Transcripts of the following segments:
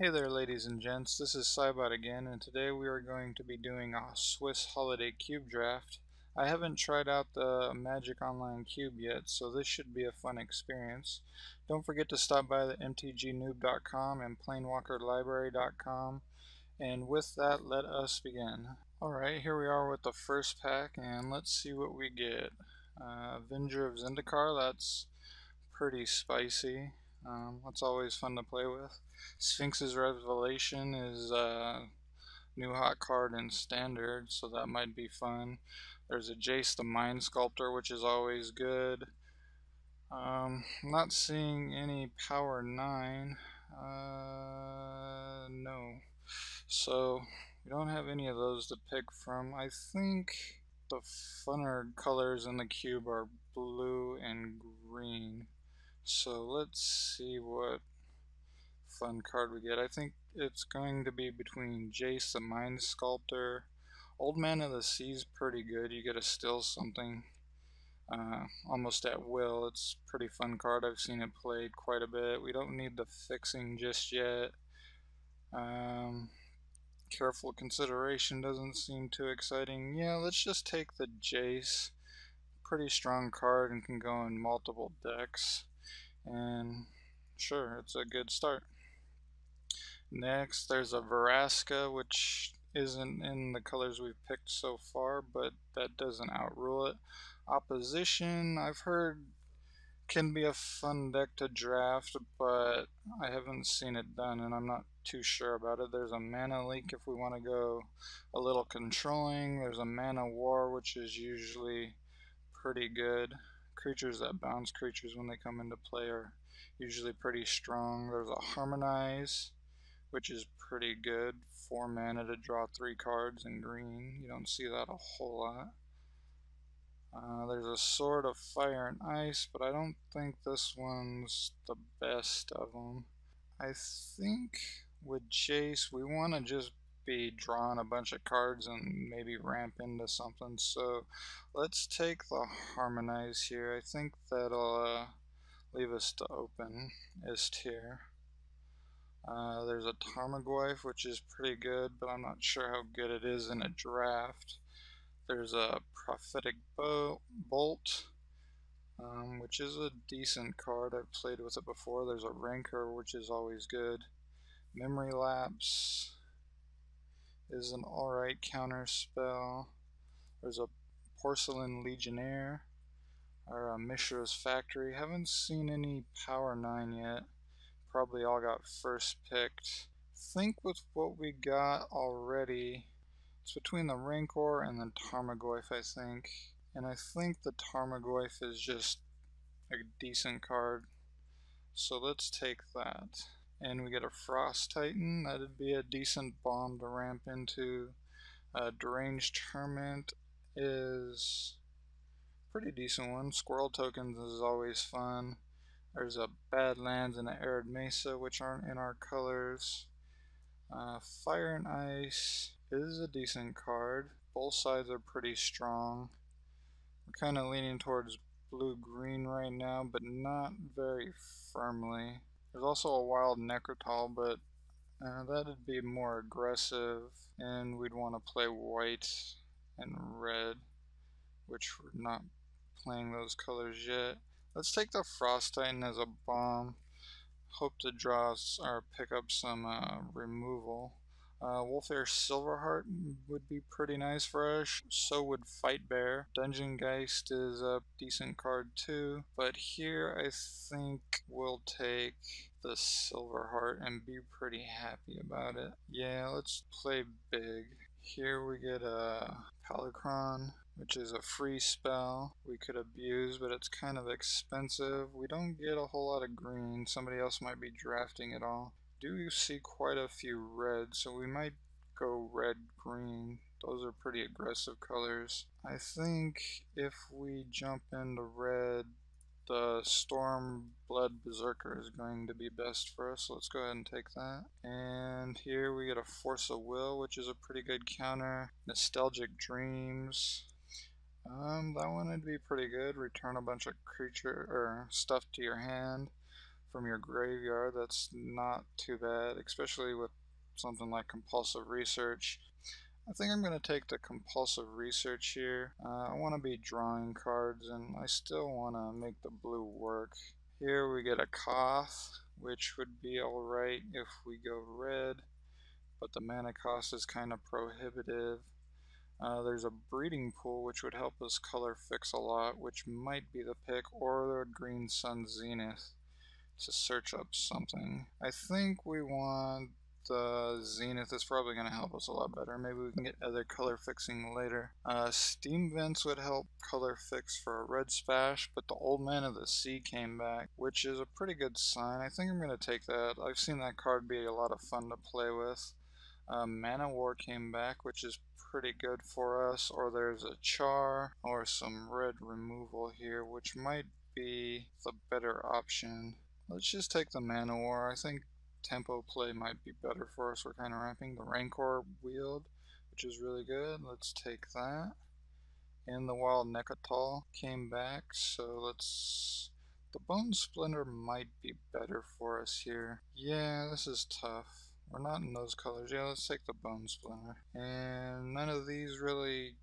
Hey there ladies and gents, this is Cybot again, and today we are going to be doing a Swiss holiday cube draft. I haven't tried out the Magic Online cube yet, so this should be a fun experience. Don't forget to stop by the mtgnoob.com and planeswalkerlibrary.com, and with that, let us begin. Alright, here we are with the first pack, and let's see what we get. Avenger of Zendikar, that's pretty spicy. That's always fun to play with. Sphinx's Revelation is a new hot card in Standard, so that might be fun. There's a Jace the Mind Sculptor, which is always good. Not seeing any Power 9. No. So, we don't have any of those to pick from. I think the funner colors in the cube are blue and green. So let's see what fun card we get. I think it's going to be between Jace the Mind Sculptor. Old Man of the Sea is pretty good. You get to steal something almost at will. It's a pretty fun card. I've seen it played quite a bit. We don't need the fixing just yet. Careful Consideration doesn't seem too exciting. Yeah, let's just take the Jace. Pretty strong card and can go in multiple decks. And sure, it's a good start. Next, there's a Vraska, which isn't in the colors we've picked so far, but that doesn't outrule it. Opposition, I've heard, can be a fun deck to draft, but I haven't seen it done, and I'm not too sure about it. There's a Mana Leak if we want to go a little controlling. There's a Mana War, which is usually pretty good. Creatures that bounce creatures when they come into play are usually pretty strong. There's a Harmonize, which is pretty good. 4 mana to draw 3 cards in green. You don't see that a whole lot. There's a Sword of Fire and Ice, but I don't think this one's the best of them. I think with Jace, we want to just be drawing a bunch of cards and maybe ramp into something, so let's take the Harmonize here. I think that'll leave us to open S-tier. There's a Tarmogoyf, which is pretty good, but I'm not sure how good it is in a draft. There's a Prophetic Bolt, which is a decent card. I've played with it before. There's a Rancor, which is always good. Memory Lapse is an alright counter spell. There's a Porcelain Legionnaire, or a Mishra's Factory. Haven't seen any Power 9 yet. Probably all got first picked. I think with what we got already, it's between the Rancor and the Tarmogoyf, I think. And I think the Tarmogoyf is just a decent card. So let's take that. And we get a Frost Titan. That'd be a decent bomb to ramp into. Deranged Hermit is a pretty decent one. Squirrel Tokens is always fun. There's a Badlands and an Arid Mesa, which aren't in our colors. Fire and Ice is a decent card. Both sides are pretty strong. We're kind of leaning towards blue-green right now, but not very firmly. There's also a Wild Necrotal, but that'd be more aggressive, and we'd want to play white and red, which we're not playing those colors yet. Let's take the Frost Titan as a bomb. Hope to draw or pick up some removal. Wolfhair Silverheart would be pretty nice for us. So would Fight Bear. Dungeon Geist is a decent card too. But here I think we'll take the Silverheart and be pretty happy about it. Yeah, let's play big. Here we get a Palicron, which is a free spell we could abuse, but it's kind of expensive. We don't get a whole lot of green. Somebody else might be drafting it all. Do see quite a few red, so we might go red-green. Those are pretty aggressive colors. I think if we jump into red, the Stormblood Berserker is going to be best for us, so let's go ahead and take that. And here we get a Force of Will, which is a pretty good counter. Nostalgic Dreams. That one would be pretty good. Return a bunch of creature or stuff to your hand. from your graveyard. That's not too bad, especially with something like compulsive research. I think I'm going to take the compulsive research here. I want to be drawing cards, and I still want to make the blue work. Here we get a cough, which would be alright if we go red, but the mana cost is kind of prohibitive. There's a breeding pool, which would help us color fix a lot, which might be the pick, or the green sun zenith to search up something. I think we want the zenith. Is probably going to help us a lot better. Maybe we can get other color fixing later. Steam vents would help color fix for a red splash, but the old man of the sea came back, which is a pretty good sign. I think I'm going to take that. I've seen that card be a lot of fun to play with. Mana War came back, which is pretty good for us, or there's a char or some red removal here, which might be the better option. Let's just take the Mana War. I think tempo play might be better for us. We're kind of ramping. The Rancor wield, which is really good. Let's take that. And the Wild Nekatol came back, so let's... The Bone Splinter might be better for us here. Yeah, this is tough. We're not in those colors. Yeah, let's take the Bone Splinter. And none of these really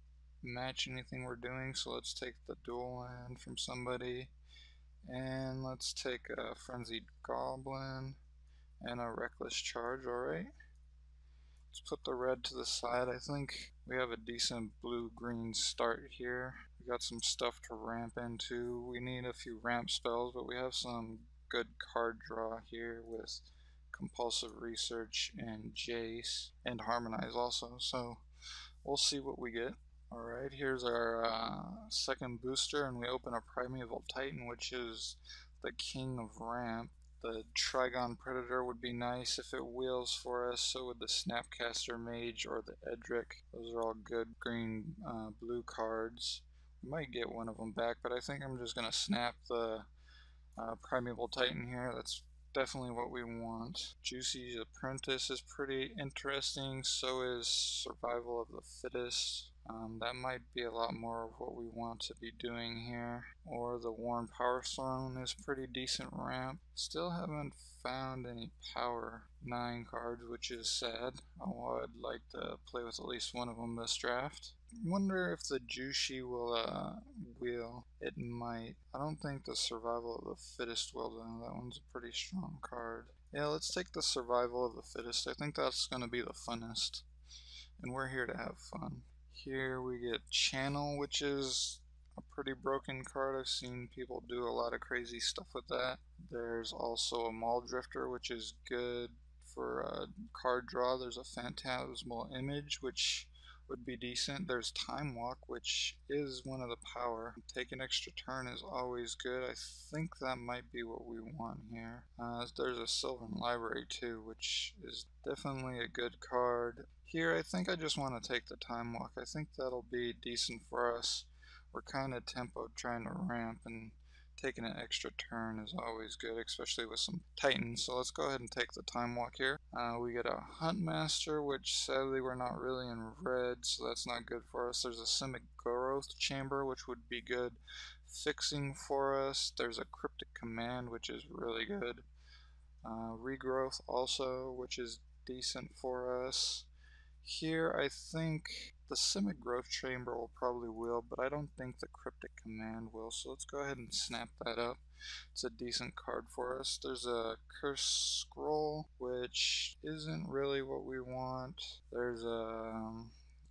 match anything we're doing, so let's take the dual land from somebody. And let's take a Frenzied Goblin and a Reckless Charge, alright. Let's put the red to the side. I think we have a decent blue-green start here. We got some stuff to ramp into. We need a few ramp spells, but we have some good card draw here with compulsive research and Jace, and harmonize also, so we'll see what we get. Alright, here's our second booster, and we open a Primeval Titan, which is the king of ramp. The Trigon Predator would be nice if it wheels for us, so would the Snapcaster Mage or the Edric. Those are all good green, blue cards. We might get one of them back, but I think I'm just going to snap the Primeval Titan here. That's definitely what we want. Juicy's Apprentice is pretty interesting, so is Survival of the Fittest. That might be a lot more of what we want to be doing here. Or the Worn Power Stone is pretty decent ramp. Still haven't found any Power 9 cards, which is sad. I'd like to play with at least one of them this draft. Wonder if the Juicy will wheel. It might. I don't think the Survival of the Fittest will though. That one's a pretty strong card. Yeah, let's take the Survival of the Fittest. I think that's going to be the funnest. And we're here to have fun. Here we get Channel, which is a pretty broken card. I've seen people do a lot of crazy stuff with that. There's also a Maul Drifter, which is good for card draw. There's a Phantasmal Image, which would be decent. There's Time Walk, which is one of the power. Take an extra turn is always good. I think that might be what we want here. There's a Sylvan Library too, which is definitely a good card. Here I think I just want to take the Time Walk. I think that'll be decent for us. We're kind of tempo trying to ramp, and taking an extra turn is always good, especially with some Titans. So let's go ahead and take the Time Walk here. We get a Huntmaster, which sadly we're not really in red, so that's not good for us. There's a Simic Growth Chamber, which would be good fixing for us. There's a Cryptic Command, which is really good. Regrowth also, which is decent for us. Here I think the Simic Growth Chamber will probably wheel, but I don't think the Cryptic Command will, so let's go ahead and snap that up. It's a decent card for us. There's a Curse Scroll, which isn't really what we want. There's a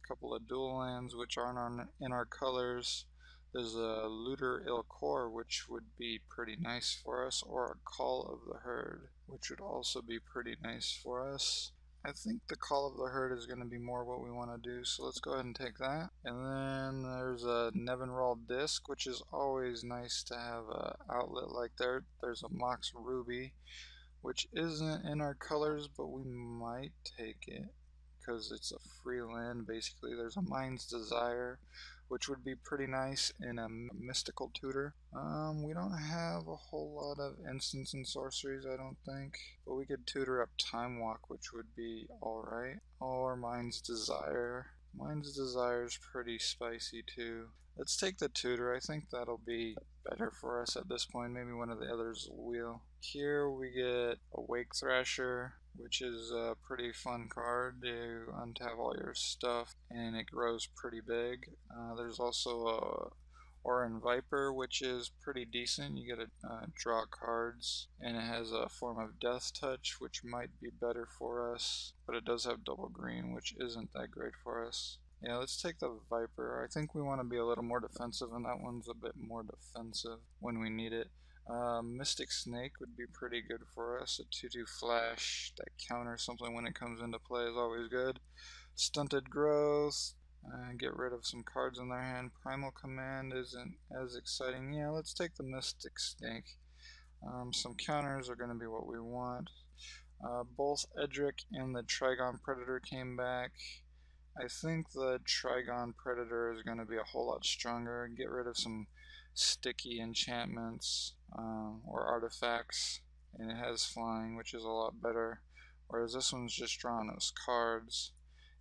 couple of dual lands, which aren't in our colors. There's a Looter Ilkor, which would be pretty nice for us, or a Call of the Herd, which would also be pretty nice for us. I think the Call of the Herd is going to be more what we want to do, so let's go ahead and take that. And then there's a Nevinral Disc, which is always nice to have an outlet like that. There's a Mox Ruby, which isn't in our colors, but we might take it because it's a free land basically. There's a Mind's Desire, which would be pretty nice in a Mystical Tutor. We don't have a whole lot of instants and sorceries, I don't think, but we could tutor up Time Walk, which would be alright. Or Mind's Desire. Mind's Desire is pretty spicy too. Let's take the tutor. I think that'll be better for us at this point. Maybe one of the others will wheel. Here we get a Wake Thrasher, which is a pretty fun card to untap all your stuff, and it grows pretty big. There's also a Oran Viper, which is pretty decent. You get to draw cards, and it has a form of Death Touch, which might be better for us, but it does have double green, which isn't that great for us. Yeah, let's take the Viper. I think we want to be a little more defensive, and that one's a bit more defensive when we need it. Mystic Snake would be pretty good for us. A 2/2 flash that counters something when it comes into play is always good. Stunted Growth. Get rid of some cards in their hand. Primal Command isn't as exciting. Yeah, let's take the Mystic Snake. Some counters are going to be what we want. Both Edric and the Trigon Predator came back. I think the Trigon Predator is going to be a whole lot stronger. Get rid of some sticky enchantments or artifacts, and it has flying, which is a lot better, whereas this one's just drawing us cards.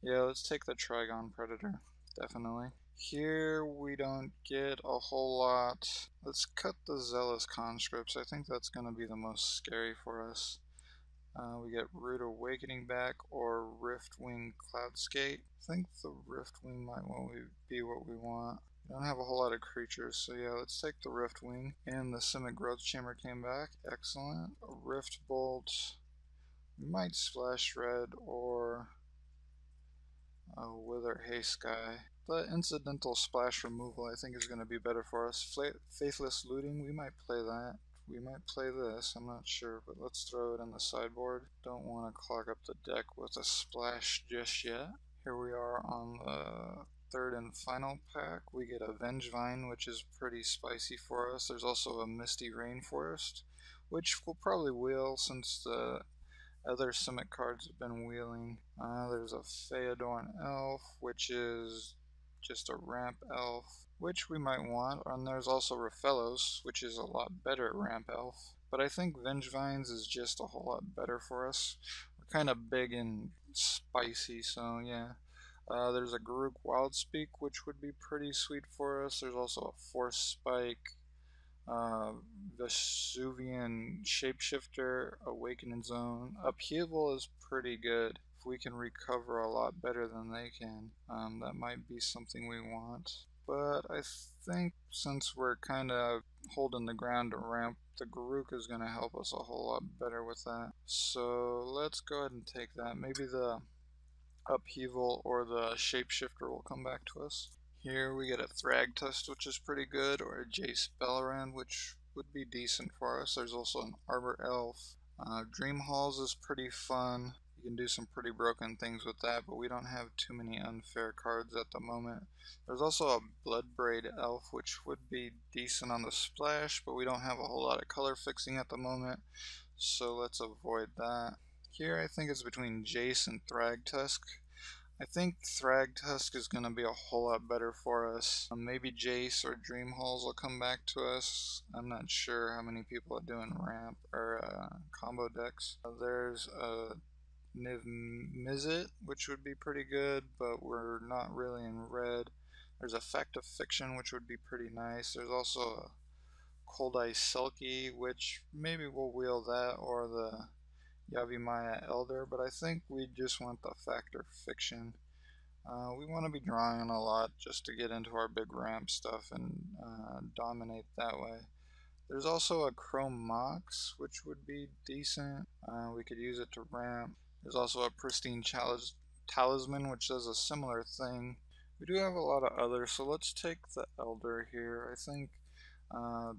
Yeah, let's take the Trigon Predator, definitely. Here we don't get a whole lot. Let's cut the Zealous Conscripts. I think that's going to be the most scary for us. We get Rude Awakening back or Riftwing Cloudskate. I think the Riftwing might be what we want. We don't have a whole lot of creatures, so yeah, let's take the Riftwing. And the Simic Growth Chamber came back. Excellent. A Rift Bolt. We might splash red or a Wither Haste Guy. The incidental splash removal I think is going to be better for us. Faithless Looting, we might play that. We might play this, I'm not sure, but let's throw it in the sideboard. Don't want to clog up the deck with a splash just yet. Here we are on the third and final pack. We get a Vengevine, which is pretty spicy for us. There's also a Misty Rainforest, which we'll probably wheel since the other Simic cards have been wheeling. There's a Feodorn Elf, which is just a ramp elf, which we might want, and there's also Raphellos, which is a lot better ramp elf, but I think Vengevines is just a whole lot better for us. We're kind of big and spicy, so yeah. There's a Garruk Wildspeak, which would be pretty sweet for us. There's also a Force Spike, Vesuvian Shapeshifter, Awakening Zone. Upheaval is pretty good. If we can recover a lot better than they can, that might be something we want. But I think since we're kind of holding the ground to ramp, the Garruk is going to help us a whole lot better with that. So let's go ahead and take that. Maybe the Upheaval or the Shapeshifter will come back to us. Here we get a Thragtusk, which is pretty good, or a Jace Bellerand, which would be decent for us. There's also an Arbor Elf. Dream Halls is pretty fun. You can do some pretty broken things with that, but we don't have too many unfair cards at the moment. There's also a Bloodbraid Elf, which would be decent on the splash, but we don't have a whole lot of color fixing at the moment, so let's avoid that. Here I think it's between Jace and Thragtusk. I think Thragtusk is going to be a whole lot better for us. Maybe Jace or Dream Halls will come back to us. I'm not sure how many people are doing ramp or combo decks. There's a Niv Mizzet, which would be pretty good, but we're not really in red. There's a Fact of Fiction, which would be pretty nice. There's also a Cold Ice Selkie, which maybe we'll wheel that, or the Yavimaya Elder, but I think we just want the Fact of Fiction. We want to be drawing a lot just to get into our big ramp stuff and dominate that way. There's also a Chrome Mox, which would be decent. We could use it to ramp. There's also a Pristine Talisman, which does a similar thing. We do have a lot of others, so let's take the Elder here. I think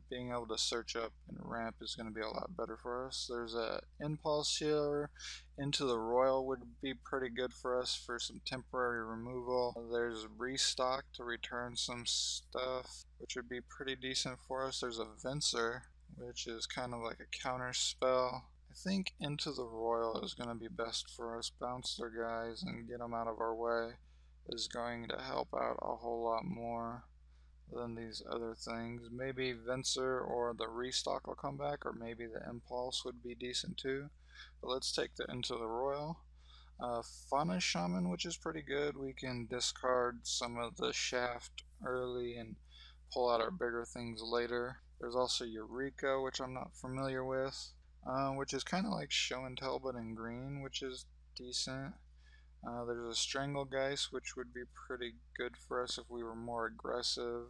being able to search up and ramp is going to be a lot better for us. There's a Impulse here. Into the Royal would be pretty good for us for some temporary removal. There's Restock to return some stuff, which would be pretty decent for us. There's a Venser, which is kind of like a counter spell. I think Into the Royal is going to be best for us. Bounce their guys and get them out of our way is going to help out a whole lot more than these other things. Maybe Venser or the Restock will come back, or maybe the Impulse would be decent too. But let's take the Into the Royal. Fauna Shaman, which is pretty good. We can discard some of the Shaft early and pull out our bigger things later. There's also Eureka, which I'm not familiar with, which is kind of like Show and Tell but in green, which is decent. There's a Stranglegeist, which would be pretty good for us if we were more aggressive.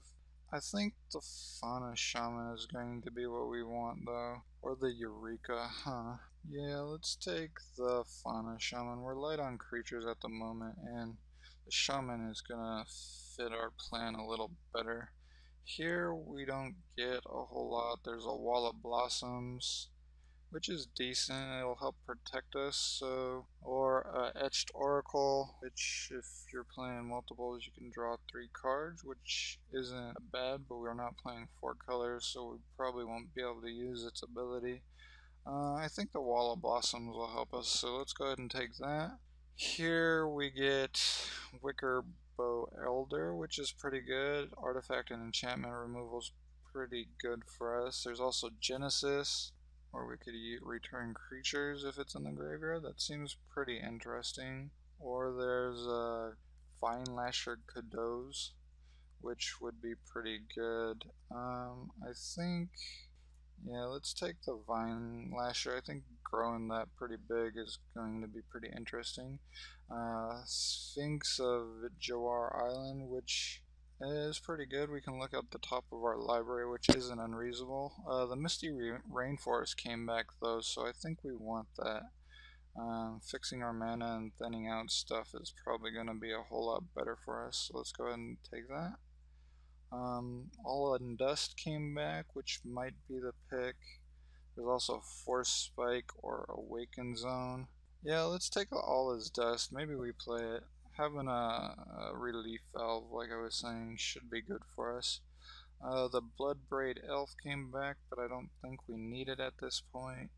I think the Fauna Shaman is going to be what we want though. Or the Eureka, huh? Yeah, let's take the Fauna Shaman. We're light on creatures at the moment, and the Shaman is gonna fit our plan a little better. Here we don't get a whole lot. There's a Wall of Blossoms, which is decent. It'll help protect us. So, or Etched Oracle, which if you're playing multiples, you can draw 3 cards, which isn't bad, but we're not playing 4 colors, so we probably won't be able to use its ability. I think the Wall of Blossoms will help us, so let's go ahead and take that. Here we get Wicker Bow Elder, which is pretty good. Artifact and enchantment removal is pretty good for us. There's also Genesis, or we could return creatures if it's in the graveyard. That seems pretty interesting. Or there's Vine Lasher Kadoz, which would be pretty good. I think, yeah, let's take the Vine Lasher. I think growing that pretty big is going to be pretty interesting. Sphinx of Jawar Island, which is pretty good. We can look at the top of our library, which isn't unreasonable. The Misty Rainforest came back though, so I think we want that. Fixing our mana and thinning out stuff is probably going to be a whole lot better for us, so let's go ahead and take that. All in Dust came back, which might be the pick. There's also Force Spike or Awaken Zone. Yeah, let's take All is Dust. Maybe we play it. Having a relief valve, like I was saying, should be good for us. The Bloodbraid Elf came back, but I don't think we need it at this point.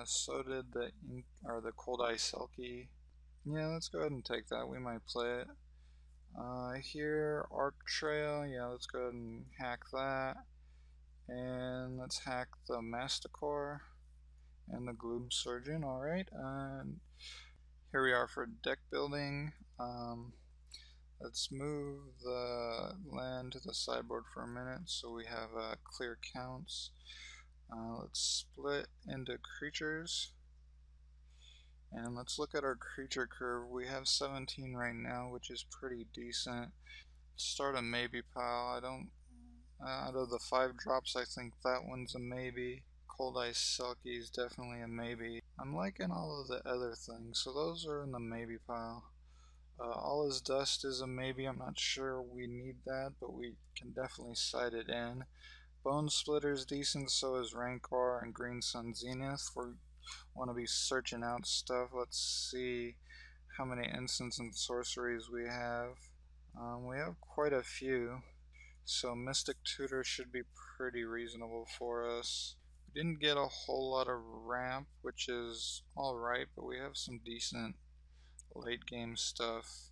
So did the Cold Ice Selkie. Yeah, let's go ahead and take that. We might play it. Here, Arc Trail. Yeah, let's go ahead and hack that. And let's hack the Masticore and the Gloom Surgeon. Alright, and here we are for deck building. Let's move the land to the sideboard for a minute so we have clear counts. Let's split into creatures. And let's look at our creature curve. We have 17 right now, which is pretty decent. Start a maybe pile. Out of the 5 drops, I think that one's a maybe. Cold Ice Selkie is definitely a maybe. I'm liking all of the other things, so those are in the maybe pile. All is Dust is a maybe. I'm not sure we need that, but we can definitely side it in. Bone Splitter's decent, so is Rancor and Green Sun Zenith. We want to be searching out stuff. Let's see how many instants and sorceries we have. We have quite a few, so Mystic Tutor should be pretty reasonable for us. We didn't get a whole lot of ramp, which is alright, but we have some decent late game stuff.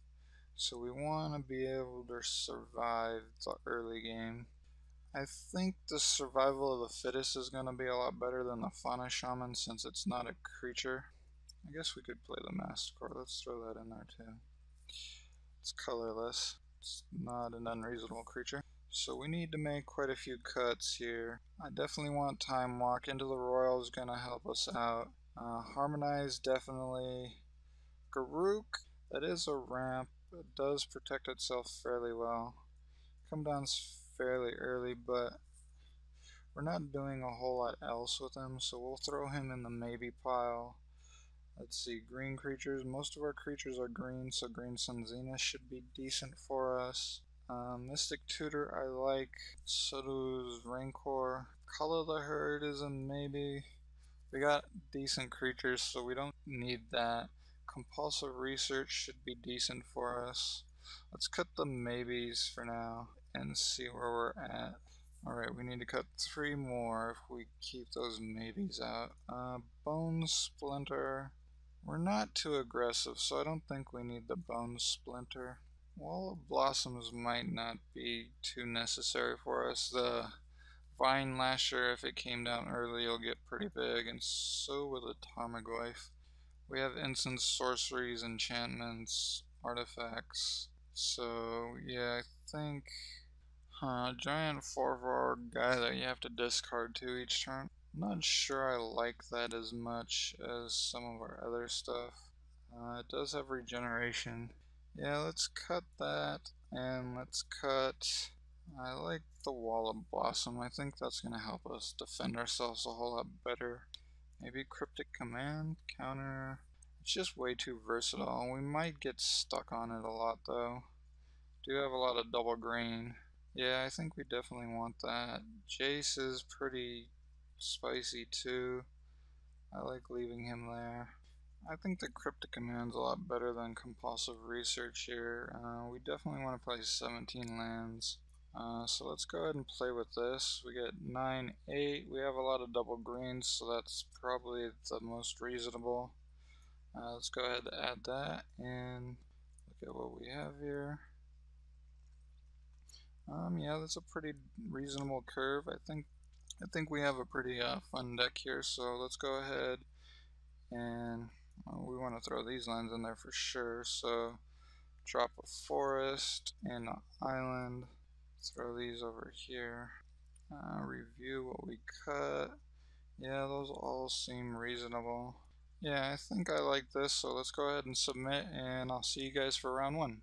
So we want to be able to survive the early game. I think the survival of the fittest is going to be a lot better than the Fauna Shaman since it's not a creature. I guess we could play the Masticore. Let's throw that in there too. It's colorless. It's not an unreasonable creature. So we need to make quite a few cuts here. I definitely want Time Walk. Into the Royal is going to help us out. Harmonize, definitely. Garruk, that is a ramp. It does protect itself fairly well. Come down fairly early, but we're not doing a whole lot else with him, so we'll throw him in the maybe pile. Let's see, green creatures. Most of our creatures are green, so Green Sun Zenith should be decent for us. Mystic Tutor I like. So does Rancor. Color the Herd is a maybe. We got decent creatures, so we don't need that. Compulsive Research should be decent for us. Let's cut the maybes for now and see where we're at. Alright, we need to cut 3 more if we keep those maybes out. Bone Splinter. We're not too aggressive, so I don't think we need the Bone Splinter. Wall of Blossoms might not be too necessary for us. The Vine Lasher, if it came down early, will get pretty big, and so will the Tarmogoyf. We have instants, sorceries, enchantments, artifacts. So yeah, I think giant 4/4 guy that you have to discard to each turn. I'm not sure I like that as much as some of our other stuff. It does have regeneration. Yeah, let's cut that, and let's cut... I like the Wall of Blossom. I think that's going to help us defend ourselves a whole lot better. Maybe Cryptic Command, counter... It's just way too versatile. We might get stuck on it a lot though. Do have a lot of double green. Yeah, I think we definitely want that. Jace is pretty spicy too. I like leaving him there. I think the Cryptic Command's a lot better than Compulsive Research here. We definitely want to play 17 lands. So let's go ahead and play with this. We get 9, 8. We have a lot of double greens, so that's probably the most reasonable. Let's go ahead and add that and look at what we have here. Yeah, that's a pretty reasonable curve. I think we have a pretty fun deck here. So let's go ahead and we want to throw these lands in there for sure. So drop a forest and an island. Throw these over here. Review what we cut. Yeah, those all seem reasonable. Yeah, I think I like this, so let's go ahead and submit, and I'll see you guys for round 1.